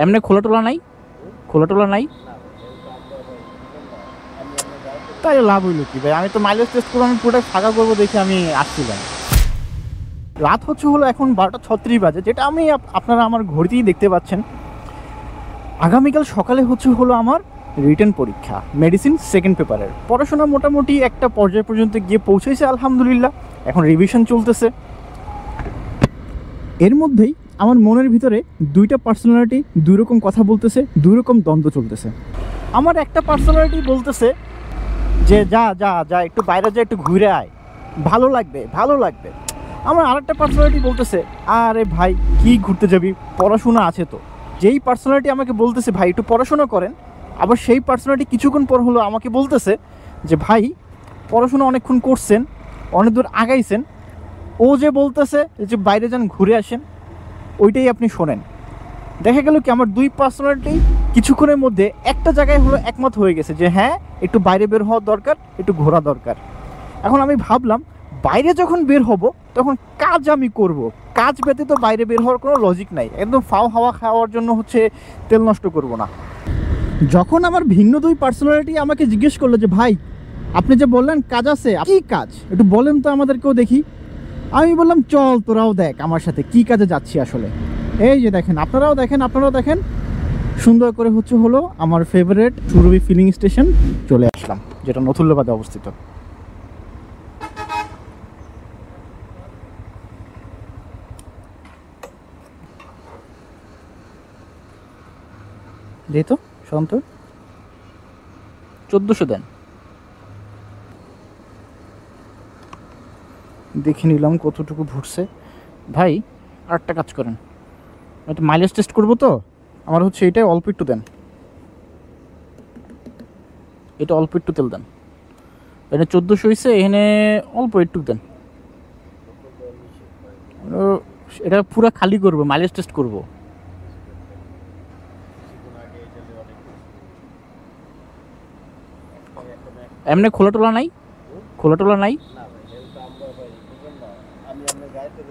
এমনি খোলা টোলা নাই, খোলা টোলা নাই, তাই লাভ হইলো কি ভাই? আমি তো মাইলেজ টেস্ট করে আমি পুরোটা ফাঁকা করবো দেখে আমি আসছিলাম। রাত হলো এখন 12:36 বাজে, যেটা আমি আপনারা আমার ঘড়িতেই দেখতে পাচ্ছেন। আগামীকাল সকালে হলো আমার রিটেন পরীক্ষা, মেডিসিন সেকেন্ড পেপারের। পড়াশোনা মোটামুটি একটা পর্যায় পর্যন্ত গিয়ে পৌঁছেছে আলহামদুলিল্লাহ। এখন রিভিশন চলতেছে। এর মধ্যেই আমার মনের ভিতরে দুইটা পার্সোনালিটি দুই রকম কথা বলতেছে, দুই রকম দ্বন্দ্ব চলতেছে। আমার একটা পার্সোনালিটি বলতেছে যে যা যা যা একটু বাইরে যা, একটু ঘুরে আয়, ভালো লাগবে ভালো লাগবে। আমার আরেকটা পার্সোনালিটি বলতেছে আরে ভাই কি ঘুরতে যাবি, পড়াশোনা আছে তো। যেই পার্সোনালিটি আমাকে বলতেছে ভাই একটু পড়াশোনা করেন, আবার সেই পার্সোনালিটি কিছুক্ষণ পর আমাকে বলতেছে যে ভাই পড়াশোনা অনেকক্ষণ করছেন, অনেক দূর আগাইছেন, ও যে বলতেছে যে বাইরে যান ঘুরে আসেন, ওইটাই আপনি শোনেন। দেখা গেল কি আমার দুই পার্সোনালিটি কিছুক্ষণের মধ্যে একটা জায়গায় একমত হয়ে গেছে যে হ্যাঁ একটু বাইরে বের হওয়া দরকার, একটু ঘোরা দরকার। এখন আমি ভাবলাম বাইরে যখন বের হব তখন কাজ আমি করব, কাজ ব্যতীত বাইরে বের হওয়ার কোনো লজিক নাই। একদম ফাও হাওয়া খাওয়ার জন্য তেল নষ্ট করব না। যখন আমার ভিন্ন দুই পার্সোনালিটি আমাকে জিজ্ঞেস করলো যে ভাই আপনি যে বললেন কাজ আছে, কি কাজ একটু বলেন তো আমাদেরকেও দেখি। আমি বললাম চল তোরাও দেখ আমার সাথে কি কাজে যাচ্ছি আসলে। এই যে দেখেন, আপনারাও দেখেন সুন্দর করে আমার ফেভারিট সুরভি ফিলিং স্টেশন চলে আসলাম, যেটা নথুল্লাবাদে অবস্থিত। যেহেতু সন্তর 1400 দেন, দেখে নিলাম কতটুকু ভরছে। ভাই আরেকটা কাজ করেন, আমি মাইলেজ টেস্ট করবো তো, আমার এটাই অল্প একটু দেন, এটা অল্প একটু তেল দেন। এটা 1400 হয়েছে, এখানে অল্প একটু দেন। এটা পুরো খালি করবো, মাইলেজ টেস্ট করবো। এমনি খোলা টোলা নাই, খোলা টোলা নাই,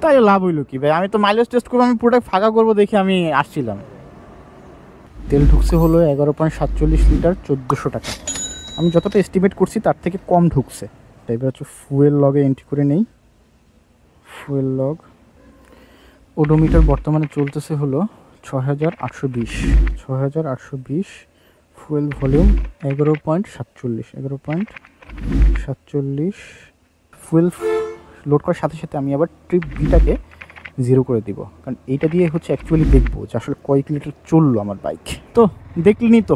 তাই লাভ হইলো কি ভাই? আমি তো মাইলেজ টেস্ট করবো, আমি পুরোটা ফাঁকা করবো দেখে আমি আসছিলাম। তেল ঢুকছে 11.47 লিটার, 1400 টাকা। আমি যতটা এস্টিমেট করছি তার থেকে কম ঢুকছে। এবার ফুয়েল লগে এন্ট্রি করে নেই। ফুয়েল লগ, ওডোমিটার বর্তমানে চলতেছে 6820, 6820। Fuel volume 11.47। ফুয়েল লোড করার সাথে সাথে আমি আবার ট্রিপ বিটাকে 0 করে দিব, কারণ এইটা দিয়ে অ্যাকচুয়ালি দেখবো যে আসলে কয় কিলোমিটার চললো আমার বাইক। তো দেখলিনি তো,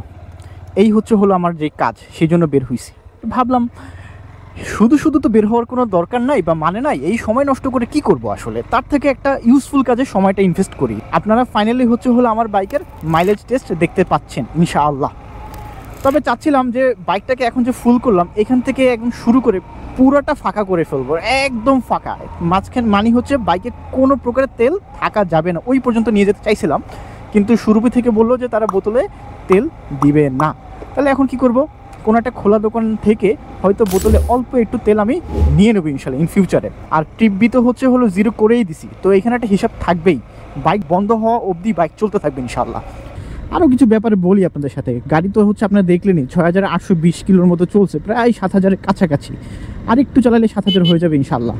এই আমার যে কাজ, সেই জন্য বের হয়েছি। ভাবলাম শুধু শুধু তো বের হওয়ার কোনো দরকার নাই বা মানে নাই, এই সময় নষ্ট করে কি করব আসলে, তার থেকে একটা ইউজফুল কাজে সময়টা ইনভেস্ট করি। আপনারা ফাইনালি আমার বাইকের মাইলেজ টেস্ট দেখতে পাচ্ছেন ইনশাআল্লাহ। তবে চাচ্ছিলাম যে বাইকটাকে এখন যে ফুল করলাম, এখান থেকে একদম শুরু করে পুরোটা ফাঁকা করে ফেলবো, একদম ফাঁকা। মাঝখানে বাইকে কোনো প্রকারের তেল থাকা যাবে না, ওই পর্যন্ত নিয়ে যেতে চাইছিলাম, কিন্তু সুরভি থেকে বললো যে তারা বোতলে তেল দিবে না। তাহলে এখন কি করব, কোনো একটা খোলা দোকান থেকে হয়তো বোতলে অল্প একটু তেল আমি নিয়ে নেবো ইনশাল্লাহ ইন ফিউচারে। আর ট্রিপ বি তো 0 করেই দিছি, তো এখানে একটা হিসাব থাকবেই, বাইক বন্ধ হওয়া অবধি বাইক চলতে থাকবে ইনশাল্লাহ। আরও কিছু ব্যাপারে বলি আপনাদের সাথে। গাড়ি তো আপনারা দেখলেনই 6820 কিলোর মতো চলছে, প্রায় 7000-এর কাছাকাছি। আর একটু চালালে 7000 হয়ে যাবে ইনশাল্লাহ।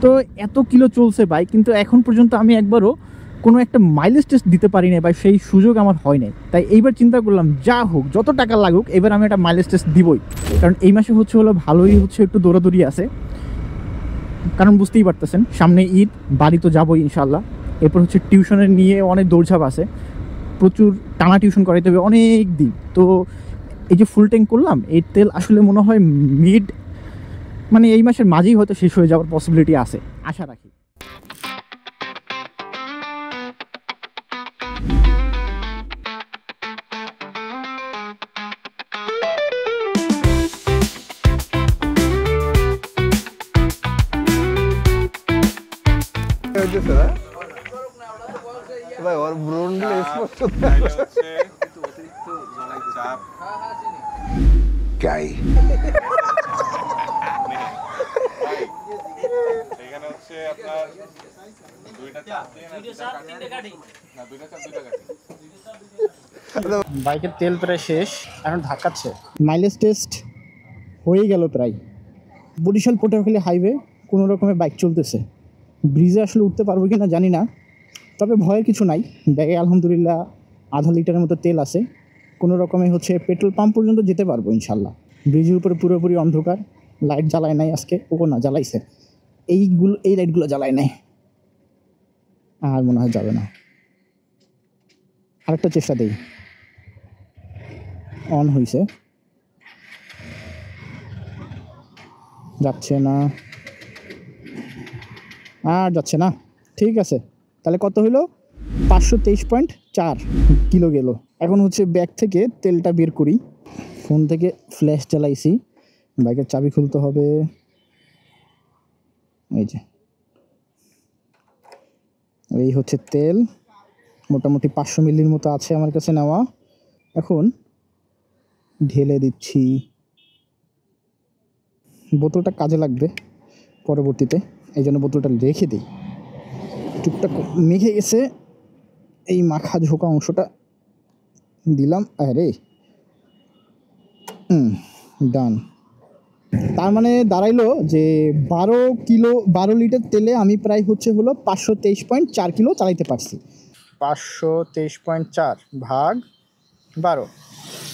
তো এত কিলো চলছে বাইক, কিন্তু এখন পর্যন্ত আমি একবারও কোনো একটা মাইলেজ টেস্ট দিতে পারি না, বা সেই সুযোগ আমার হয় নাই। তাই এইবার চিন্তা করলাম যা হোক, যত টাকা লাগুক, এবার আমি একটা মাইলেজ টেস্ট দিবই। কারণ এই মাসে ভালোই একটু দৌড়াদৌড়ি আছে, কারণ বুঝতেই পারতেছেন সামনে ঈদ, বাড়ি তো যাবোই ইনশাল্লাহ। এরপর টিউশনের নিয়ে অনেক দৌড়ঝাঁপ আছে, প্রচুর টানা টিউশন করাইতে হবে অনেক দিন। তো এই যে ফুল ট্যাঙ্ক করলাম, এই তেল আসলে মনে হয় এই মাসের মাঝেই হয়তো শেষ হয়ে যাওয়ার পসিবিলিটি আছে, আশা রাখি। ভাই ওর ব্রন্ডলে স্পষ্ট অতিরিক্ত চাপ গাই এখানে আপনার দুইটা চাপ দিয়ে না, দুইটা চাপ তিনটা কাটি না, দুইটা চাপ দুইটা কাটি। বাইকের তেল প্রায় শেষ, এখন ধাক্কাচ্ছে। মাইলেজ টেস্ট হয়ে গেল প্রায়। বরিশাল পটুয়াখালী হাইওয়ে কোনো রকমে বাইক চলতেছে। ব্রিজে আসলে উঠতে পারবো কি না জানি না, তবে ভয়ের কিছু নাই। ব্যাগে আলহামদুলিল্লাহ আধা লিটারের মতো তেল আছে। কোনো রকমে হচ্ছে পেট্রোল পাম্প পর্যন্ত যেতে পারবো ইনশাল্লাহ। ব্রিজের উপরে পুরোপুরি অন্ধকার, লাইট জ্বালায় নাই আজকে। ও না, জ্বালাইছে, এই লাইটগুলো জ্বালায় নাই, আর মনে হয় যাবে না। আরেকটা চেষ্টা দেই। অন হয়েছে, যাচ্ছে না, আর যাচ্ছে না। ঠিক আছে, তাহলে কত হইলো? 523.4 কিলো গেল। এখন হচ্ছে ব্যাগ থেকে তেলটা বের করি। ফোন থেকে ফ্ল্যাশ জ্বালাইছি, বাইকের চাবি খুলতে হবে। এই যে, এই হচ্ছে তেল, মোটামুটি 500 মিলির মতো আছে আমার কাছে নেওয়া। এখন ঢেলে দিচ্ছি। বোতলটা কাজে লাগবে পরবর্তীতে, এই জন্য বোতলটা রেখে দিই। টুকটাক মেখে গেছে, এই মাখা ঝোঁকা অংশটা দিলাম। আরে ডান। তার মানে দাঁড়াইলো যে 12 লিটার তেলে আমি প্রায় হলো 523.4 কিলো চালাইতে পারছি। 523.4 ভাগ 12,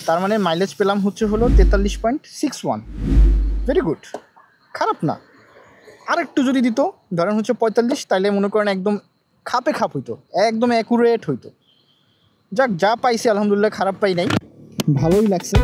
তার মানে মাইলেজ পেলাম হলো 43.61। ভেরি গুড, খারাপ না। আর একটু যদি দিত, ধরেন 45, তাইলে মনে করেন একদম খাপে খাপ হইতো, একদম অ্যাকুরেট হইতো। যাক, যা পাইছি আলহামদুলিল্লাহ, খারাপ পাই নাই, ভালোই লাগছে।